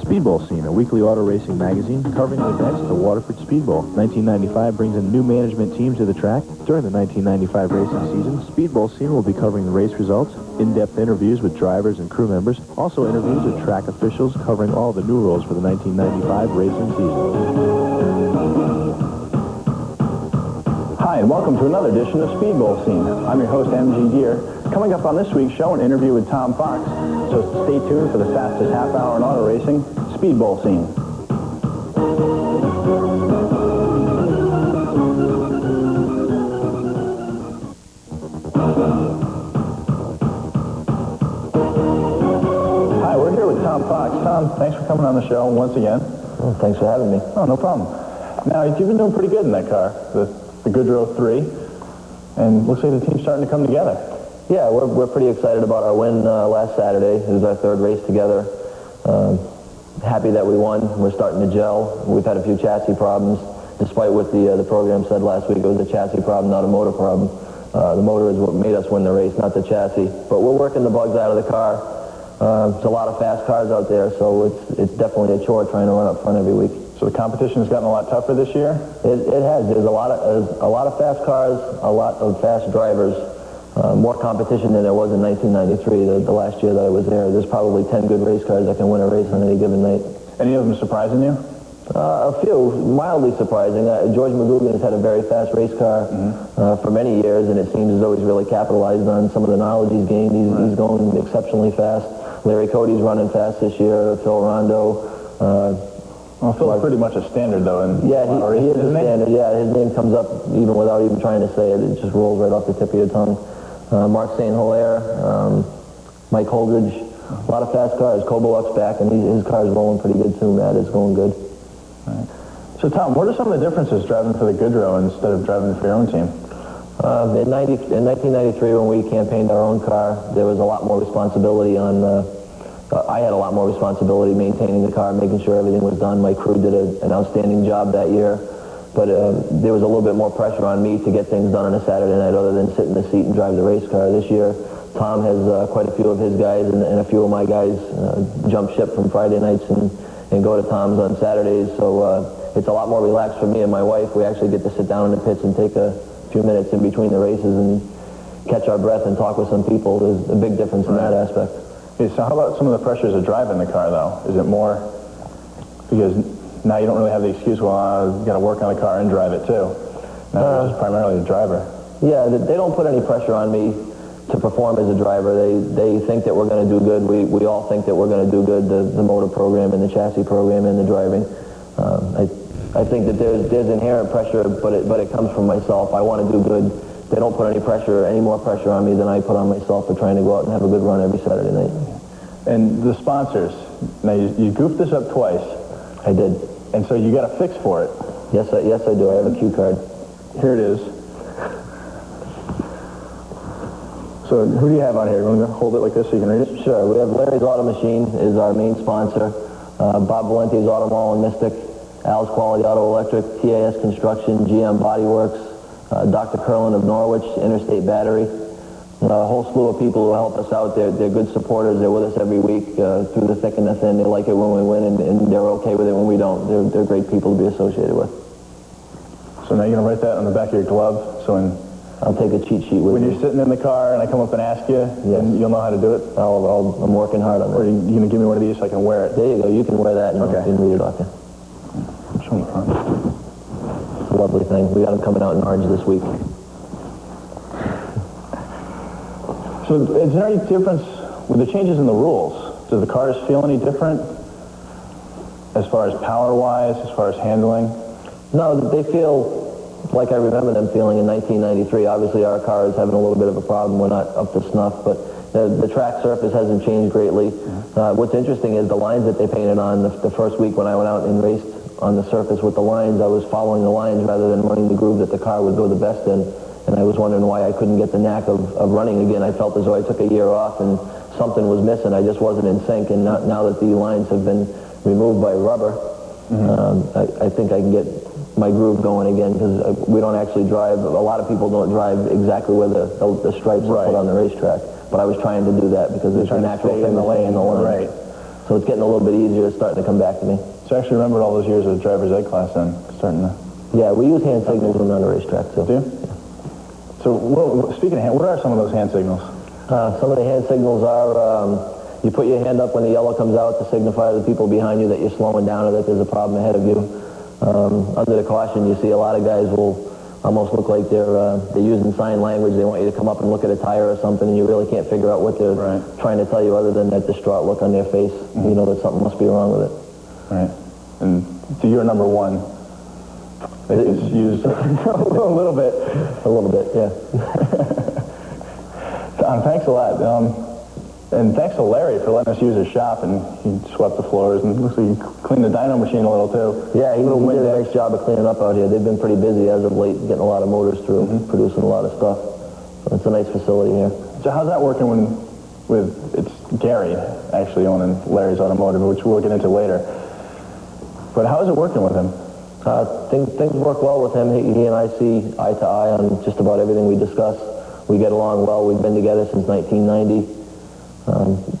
Speedbowl Scene, a weekly auto racing magazine covering the events at the Waterford Speedbowl. 1995 brings a new management team to the track. During the 1995 racing season, Speedbowl Scene will be covering the race results, in-depth interviews with drivers and crew members, also interviews with track officials covering all the new rules for the 1995 racing season. Hi, and welcome to another edition of Speedbowl Scene. I'm your host, MG Geer. Coming up on this week's show, an interview with Tom Fox. So stay tuned for the fastest half hour in auto racing, Speedbowl Scene. Hi, we're here with Tom Fox. Tom, thanks for coming on the show once again. Well, thanks for having me. Oh, no problem. Now, you've been doing pretty good in that car, the Goodrow 3, and looks like the team's starting to come together. Yeah, we're pretty excited about our win last Saturday. It was our third race together. Happy that we won. We're starting to gel. We've had a few chassis problems. Despite what the program said last week, it was a chassis problem, not a motor problem. The motor is what made us win the race, not the chassis. But we're working the bugs out of the car. There's a lot of fast cars out there, so it's definitely a chore trying to run up front every week. So the competition has gotten a lot tougher this year? It has. There's a lot of fast cars, a lot of fast drivers. More competition than there was in 1993, the last year that I was there. There's probably 10 good race cars that can win a race on any given night. Any of them surprising you? A few, mildly surprising. George McGugan has had a very fast race car for many years, and it seems as though he's really capitalized on some of the knowledge he's gained. He's going exceptionally fast. Larry Cody's running fast this year. Phil Rondo. Well, Phil's pretty much a standard, though. Yeah, he is a standard. Yeah, his name comes up even without even trying to say it. It just rolls right off the tip of your tongue. Mark St. Hilaire, Mike Holdridge, a lot of fast cars. Koboluk's back, and his car's rolling pretty good, too. Matt is going good. Right. So, Tom, what are some of the differences driving for the Goodrow instead of driving for your own team? In 1993, when we campaigned our own car, there was a lot more responsibility on... I had a lot more responsibility maintaining the car, making sure everything was done. My crew did an outstanding job that year. But there was a little bit more pressure on me to get things done on a Saturday night other than sit in the seat and drive the race car. This year, Tom has quite a few of his guys and a few of my guys jump ship from Friday nights and go to Tom's on Saturdays. So it's a lot more relaxed for me and my wife. We actually get to sit down in the pits and take a few minutes in between the races and catch our breath and talk with some people. There's a big difference in that aspect. Okay, so how about some of the pressures of driving the car, though? Is it more because now you don't really have the excuse, well, you've got to work on the car and drive it, too? Now it's primarily the driver. Yeah, they don't put any pressure on me to perform as a driver. They think that we're going to do good. We all think that we're going to do good, the motor program and the chassis program and the driving. I think that there's inherent pressure, but it comes from myself. I want to do good. They don't put any more pressure on me than I put on myself for trying to go out and have a good run every Saturday night. And the sponsors, now you goofed this up twice. I did. And so you got a fix for it. Yes, I do. I have a cue card. Here it is. So who do you have on here? You want to hold it like this so you can read it? Sure. We have Larry's Auto Machine is our main sponsor. Bob Valenti's Auto Mall and Mystic. Al's Quality Auto Electric. TAS Construction. GM Body Works. Dr. Curlin of Norwich. Interstate Battery. A whole slew of people who help us out. They're good supporters. They're with us every week through the thick and the thin. They like it when we win, and they're okay with it when we don't. They're great people to be associated with. So now you're going to write that on the back of your glove? So I'll take a cheat sheet with me. When you're sitting in the car and I come up and ask you, yes, you'll know how to do it? I'm working hard on it. Or are you going to give me one of these so I can wear it? There you go. You can wear that and you can read it off you. Show me the front. It's a lovely thing. We got them coming out in orange this week. So is there any difference with the changes in the rules? Do the cars feel any different as far as power-wise, as far as handling? No, they feel like I remember them feeling in 1993. Obviously, our car is having a little bit of a problem. We're not up to snuff, but the track surface hasn't changed greatly. What's interesting is the lines that they painted on the first week when I went out and raced on the surface with the lines. I was following the lines rather than running the groove that the car would go the best in. And I was wondering why I couldn't get the knack of running again. I felt as though I took a year off and something was missing. I just wasn't in sync. And now that the lines have been removed by rubber, I think I can get my groove going again, because we don't actually drive. A lot of people don't drive exactly where the stripes are put on the racetrack. But I was trying to do that because it's a natural thing to lay in the line. Right. So it's getting a little bit easier. It's starting to come back to me. So I actually remembered all those years of driver's ed class then, starting to... Yeah, we use hand signals when we're on the racetrack, too. Do you? So speaking of hand, what are some of those hand signals? Some of the hand signals are, you put your hand up when the yellow comes out to signify to the people behind you that you're slowing down or that there's a problem ahead of you. Under the caution, you see a lot of guys will almost look like they're using sign language. They want you to come up and look at a tire or something, and you really can't figure out what they're trying to tell you other than that distraught look on their face. Mm-hmm. You know that something must be wrong with it. Right. And so you're number one. It's used a little bit. A little bit, yeah. Thanks a lot. And thanks to Larry for letting us use his shop, and he swept the floors, and looks like he cleaned the dyno machine a little too. Yeah, he did a nice job of cleaning up out here. They've been pretty busy as of late, getting a lot of motors through, producing a lot of stuff. So it's a nice facility here. So how's that working it's Gary actually owning Larry's Automotive, which we'll get into later. But how is it working with him? Things work well with him. He and I see eye to eye on just about everything we discuss. We get along well. We've been together since 1990.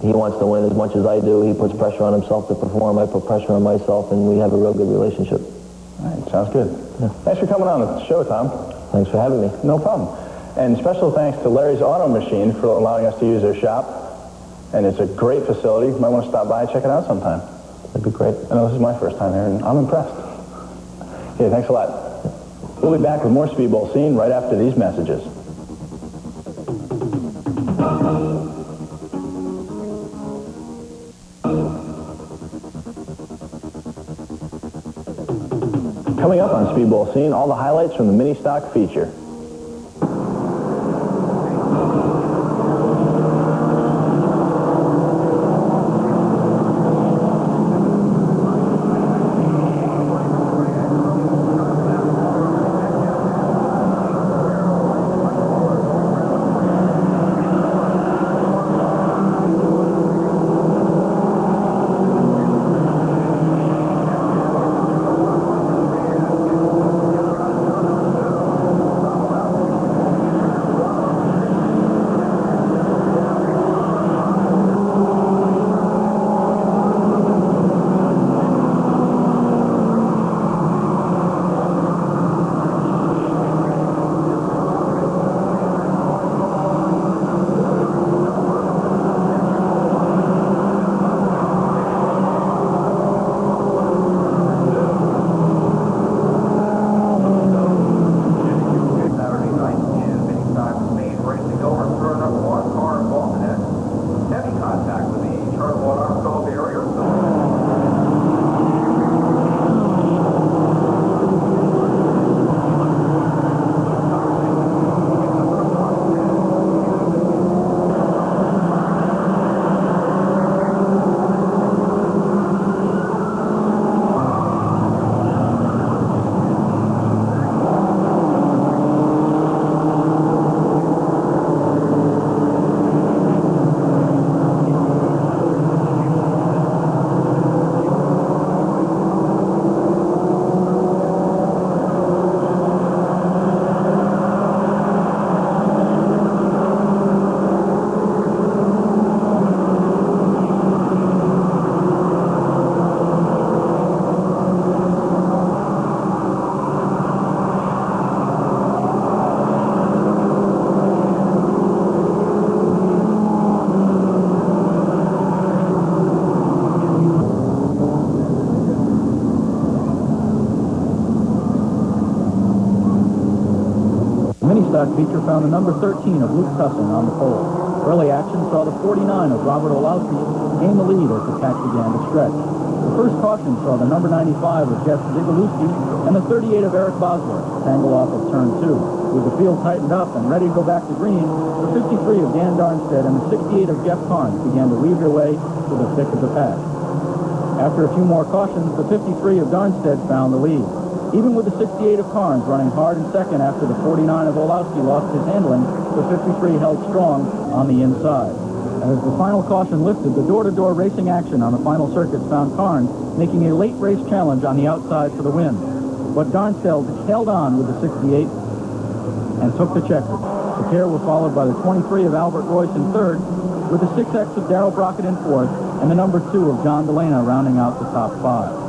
He wants to win as much as I do. He puts pressure on himself to perform. I put pressure on myself, and we have a real good relationship. All right, sounds good. Yeah. Thanks for coming on the show, Tom. Thanks for having me. No problem. And special thanks to Larry's Auto Machine for allowing us to use their shop. And it's a great facility. You might want to stop by and check it out sometime. That'd be great. I know this is my first time here, and I'm impressed. Okay, thanks a lot. We'll be back with more Speedbowl Scene right after these messages. Coming up on Speedbowl Scene, all the highlights from the mini stock feature. Stock feature found the number 13 of Luke Tussin on the pole. Early action saw the 49 of Robert Olowski gain the lead as the patch began to stretch. The first caution saw the number 95 of Jeff Zigaluski and the 38 of Eric Bosworth tangle off at turn 2. With the field tightened up and ready to go back to green, the 53 of Dan Darnstead and the 68 of Jeff Carnes began to weave their way to the thick of the pack. After a few more cautions, the 53 of Darnstead found the lead. Even with the 68 of Carnes running hard in second after the 49 of Olowski lost his handling, the 53 held strong on the inside. As the final caution lifted, the door-to-door racing action on the final circuit found Carnes making a late race challenge on the outside for the win. But Darnstead held on with the 68 and took the checker. The pair were followed by the 23 of Albert Royce in third, with the 6X of Darrell Brockett in fourth, and the number 2 of John Delana rounding out the top 5.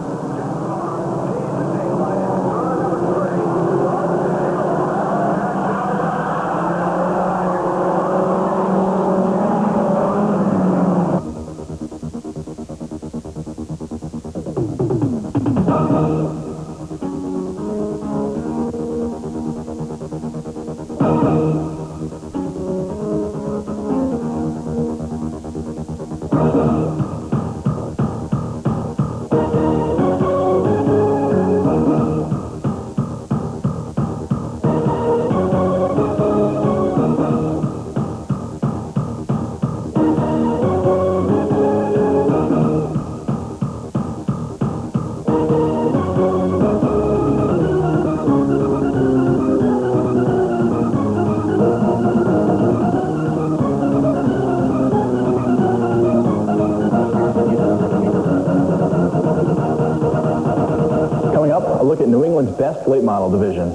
Coming up, a look at New England's best late model division.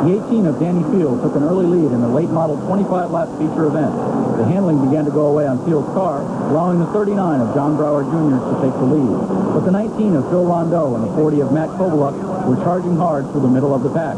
The 18 of Danny Field took an early lead in the late model 25-lap feature event. The handling began to go away on Field's car, allowing the 39 of John Brower Jr. to take the lead. But the 19 of Phil Rondeau and the 40 of Matt Kovaluk were charging hard through the middle of the pack.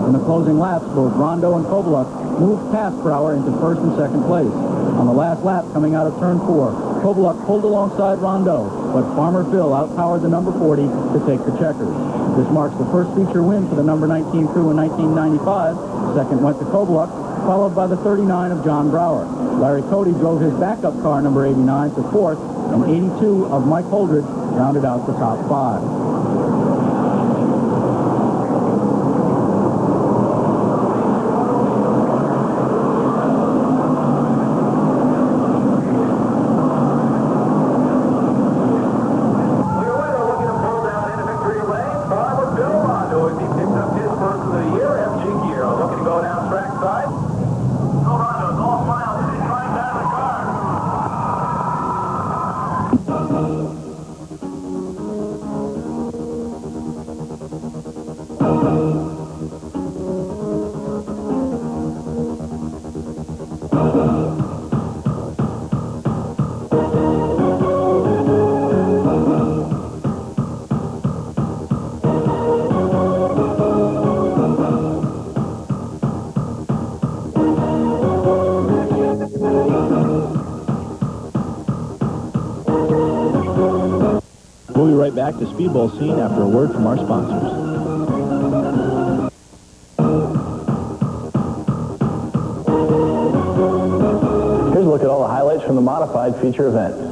In the closing laps, both Rondeau and Kovaluk moved past Brower into first and second place. On the last lap, coming out of turn 4, Kovaluk pulled alongside Rondeau, but Farmer Phil outpowered the number 40 to take the checkers. This marks the first feature win for the number 19 crew in 1995. Second went to Kovaluk, followed by the 39 of John Brower. Larry Cody drove his backup car, number 89, to fourth, and 82 of Mike Holdridge rounded out the top 5. We'll be right back to Speedbowl Scene after a word from our sponsors. Here's a look at all the highlights from the modified feature event.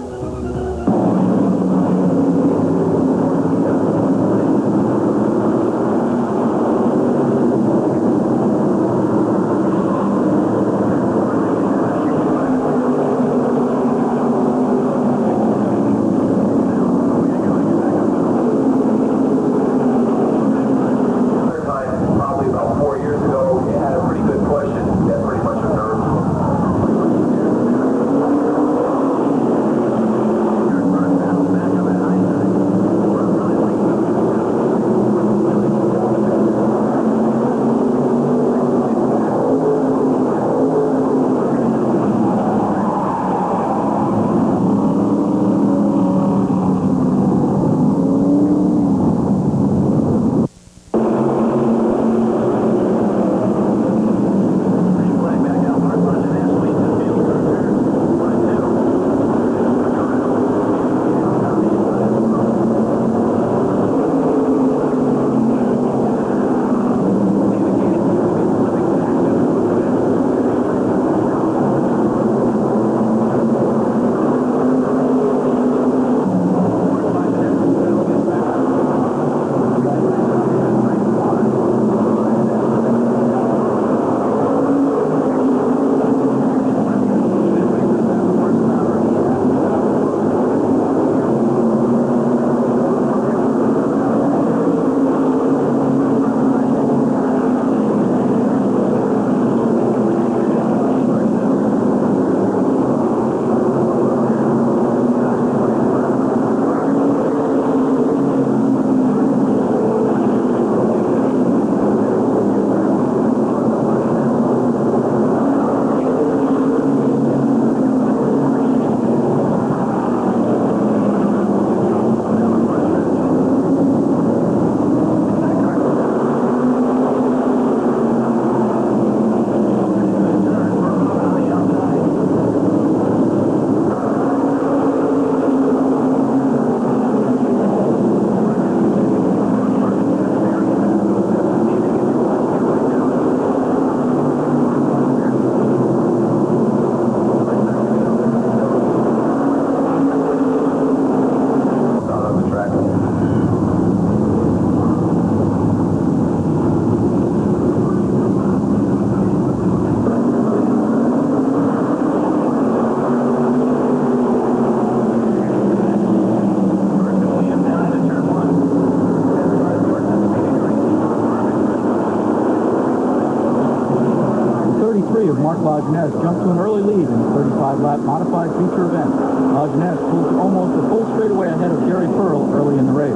Lajeunesse jumped to an early lead in the 35-lap modified feature event. Lajeunesse pulled to almost a full straightaway ahead of Gary Pearl early in the race.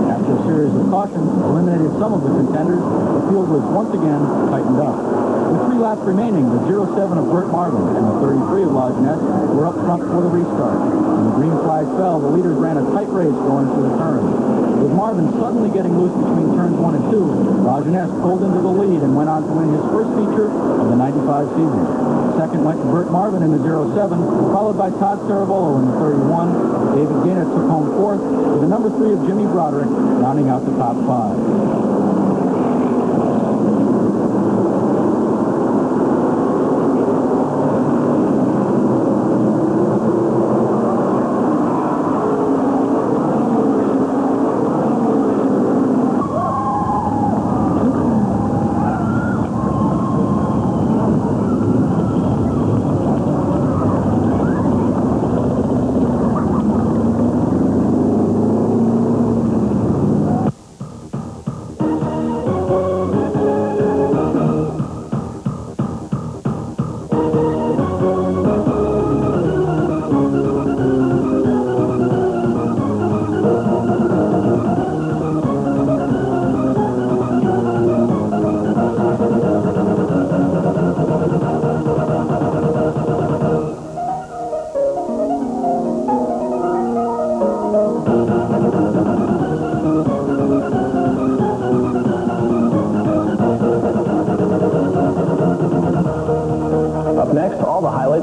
After a series of cautions eliminated some of the contenders, the field was once again tightened up. With 3 laps remaining, the 07 of Burt Marvin and the 33 of Lajeunesse were up front for the restart. When the green flag fell, the leaders ran a tight race going through the turns. With Marvin suddenly getting loose between turns 1 and 2, Lajeunesse pulled into the lead and went on to win his first feature of the 95 season. Second went to Burt Marvin in the 07, followed by Todd Cerebolo in the 31. David Gaynor took home fourth, with the number 3 of Jimmy Broderick rounding out the top 5.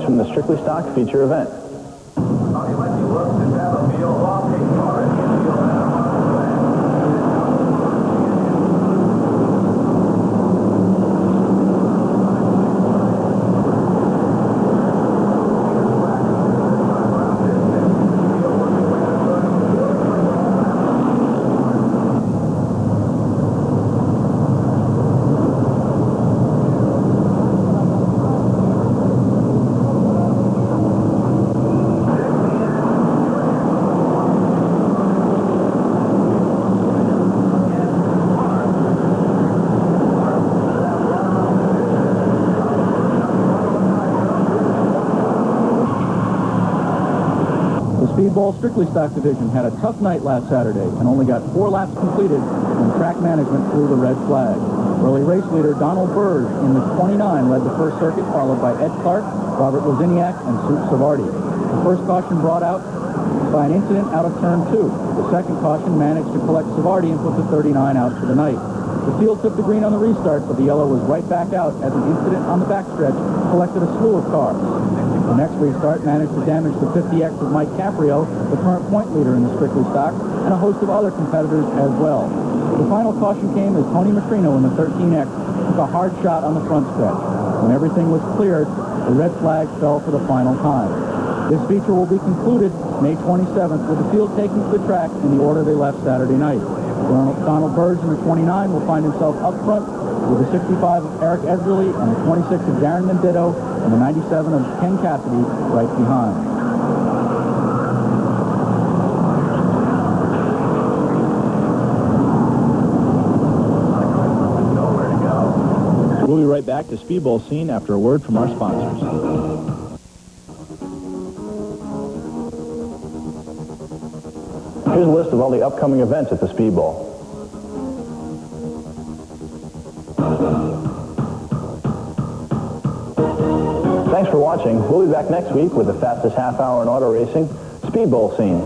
From the strictly stock feature event. Speedbowl Strictly Stock Division had a tough night last Saturday and only got 4 laps completed when track management threw the red flag. Early race leader Donald Burge in the 29 led the first circuit, followed by Ed Clark, Robert Laziniak, and Sue Savardi. The first caution brought out by an incident out of turn 2. The second caution managed to collect Savardi and put the 39 out for the night. The field took the green on the restart, but the yellow was right back out as an incident on the backstretch collected a slew of cars. The next restart managed to damage the 50X of Mike Caprio, the current point leader in the Strictly Stock, and a host of other competitors as well. The final caution came as Tony Matrino in the 13X took a hard shot on the front stretch. When everything was cleared, the red flag fell for the final time. This feature will be concluded May 27th with the field taking to the track in the order they left Saturday night. Donald Burge in the 29 will find himself up front with the 65 of Eric Esderly and the 26 of Darren Menditto and the 97 of Ken Cassidy right behind. We'll be right back to Speedbowl Scene after a word from our sponsors. Here's a list of all the upcoming events at the Speedbowl. Thanks for watching. We'll be back next week with the fastest half hour in auto racing, Speedbowl Scene.